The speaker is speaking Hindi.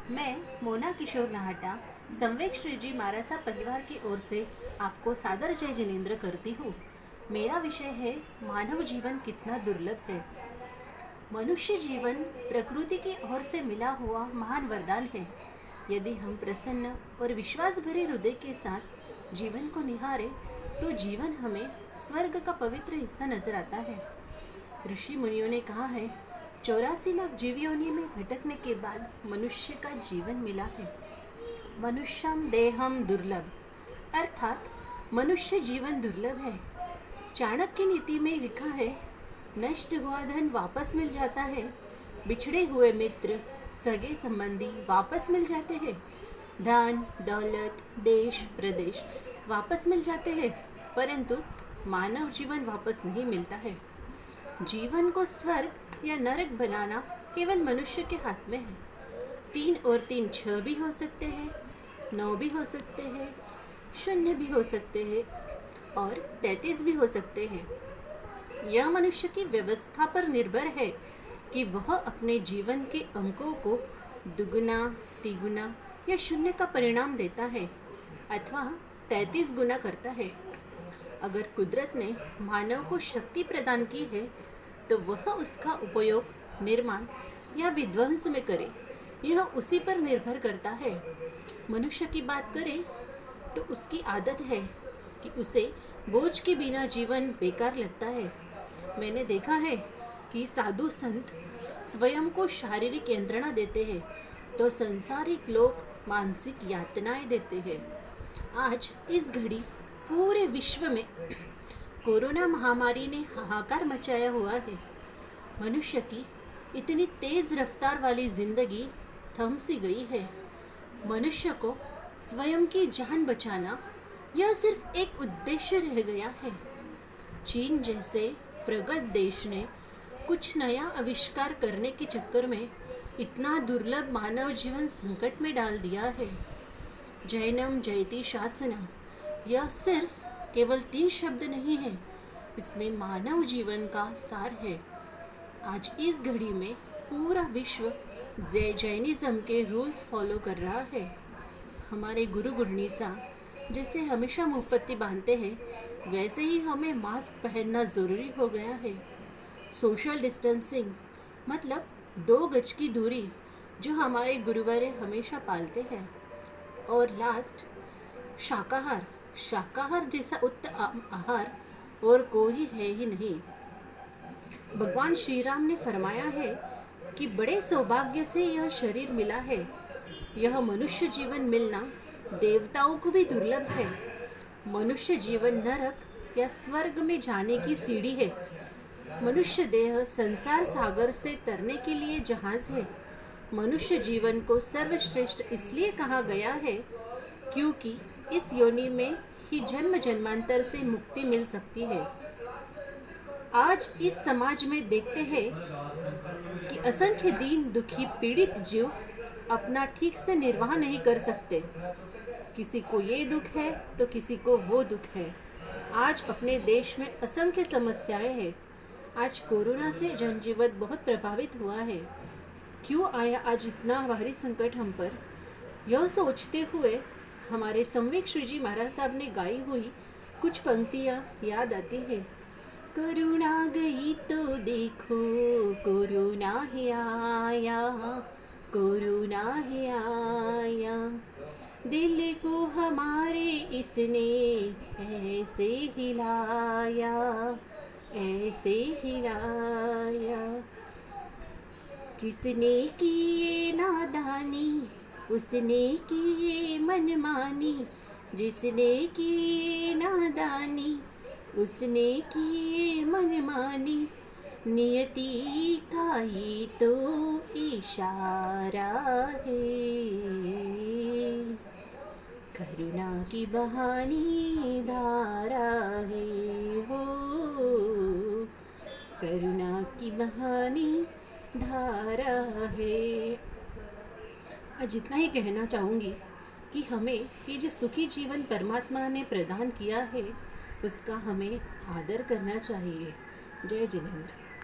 मैं मोना किशोर नाहटा संवेक श्री जी महाराज परिवार की ओर से आपको सादर जय जिनेन्द्र करती हूँ। मेरा विषय है मानव जीवन कितना दुर्लभ है। मनुष्य जीवन प्रकृति की ओर से मिला हुआ महान वरदान है। यदि हम प्रसन्न और विश्वास भरे हृदय के साथ जीवन को निहारे तो जीवन हमें स्वर्ग का पवित्र हिस्सा नजर आता है। ऋषि मुनियों ने कहा है 84 लाख जीव योनि में भटकने के बाद मनुष्य का जीवन मिला है। मनुष्यम देहम दुर्लभ, अर्थात मनुष्य जीवन दुर्लभ है। चाणक्य नीति में लिखा है नष्ट हुआ धन वापस मिल जाता है, बिछड़े हुए मित्र सगे संबंधी वापस मिल जाते हैं, धन दौलत देश प्रदेश वापस मिल जाते हैं, परंतु मानव जीवन वापस नहीं मिलता है। जीवन को स्वर्ग या नरक बनाना केवल मनुष्य के हाथ में है। 3 और 3 6 भी हो सकते हैं, 9 भी हो सकते हैं, 0 भी हो सकते हैं और 33 भी हो सकते हैं। यह मनुष्य की व्यवस्था पर निर्भर है कि वह अपने जीवन के अंकों को दुगुना तिगुना या 0 का परिणाम देता है अथवा 33 गुना करता है। अगर कुदरत ने मानव को शक्ति प्रदान की है तो वह उसका उपयोग निर्माण या विध्वंस में करे, यह उसी पर निर्भर करता है। मनुष्य की बात करें तो उसकी आदत है कि उसे बोझ के बिना जीवन बेकार लगता है। मैंने देखा है कि साधु संत स्वयं को शारीरिक यंत्रणा देते हैं तो संसारिक लोग मानसिक यातनाएं देते हैं। आज इस घड़ी पूरे विश्व में कोरोना महामारी ने हाहाकार मचाया हुआ है। मनुष्य की इतनी तेज रफ्तार वाली जिंदगी थम सी गई है। मनुष्य को स्वयं की जान बचाना यह सिर्फ एक उद्देश्य रह गया है। चीन जैसे प्रगत देश ने कुछ नया आविष्कार करने के चक्कर में इतना दुर्लभ मानव जीवन संकट में डाल दिया है। जैनम जयति शासनम, यह सिर्फ केवल 3 शब्द नहीं है, इसमें मानव जीवन का सार है। आज इस घड़ी में पूरा विश्व जैनिज्म के रूल्स फॉलो कर रहा है। हमारे गुरु गुरनीसा जैसे हमेशा मुफ्ती बांधते हैं, वैसे ही हमें मास्क पहनना ज़रूरी हो गया है। सोशल डिस्टेंसिंग मतलब 2 गज की दूरी जो हमारे गुरुवारे हमेशा पालते हैं। और लास्ट शाकाहार जैसा उत्तम आहार और कोई है ही नहीं। भगवान श्री राम ने फरमाया है कि बड़े सौभाग्य से यह शरीर मिला है। यह मनुष्य जीवन मिलना देवताओं को भी दुर्लभ है। मनुष्य जीवन नरक या स्वर्ग में जाने की सीढ़ी है। मनुष्य देह संसार सागर से तरने के लिए जहाज है। मनुष्य जीवन को सर्वश्रेष्ठ इसलिए कहा गया है क्योंकि इस योनि में ही जन्म जन्मांतर से मुक्ति मिल सकती है। आज इस समाज में देखते हैं कि असंख्य दीन दुखी पीड़ित जीव अपना ठीक से निर्वाह नहीं कर सकते। किसी को ये दुख है तो किसी को वो दुख है। आज अपने देश में असंख्य समस्याएं हैं। आज कोरोना से जनजीवन बहुत प्रभावित हुआ है। क्यों आया आज इतना भारी संकट हम पर? यह सोचते हुए हमारे संवेक श्री जी महाराज साहब ने गाई हुई कुछ पंक्तियाँ याद आती है। करुणा गई तो देखो कोरोना है आया, कोरोना है आया, दिल को हमारे इसने ऐसे हिलाया, ऐसे हिलाया। जिसने की नादानी उसने की मनमानी, जिसने की नादानी उसने की मनमानी, नियति का ये तो इशारा है। करुणा की बहानी धारा है हो, करुणा की बहानी धारा है। आज इतना ही कहना चाहूँगी कि हमें ये जो सुखी जीवन परमात्मा ने प्रदान किया है उसका हमें आदर करना चाहिए। जय जिनेन्द्र।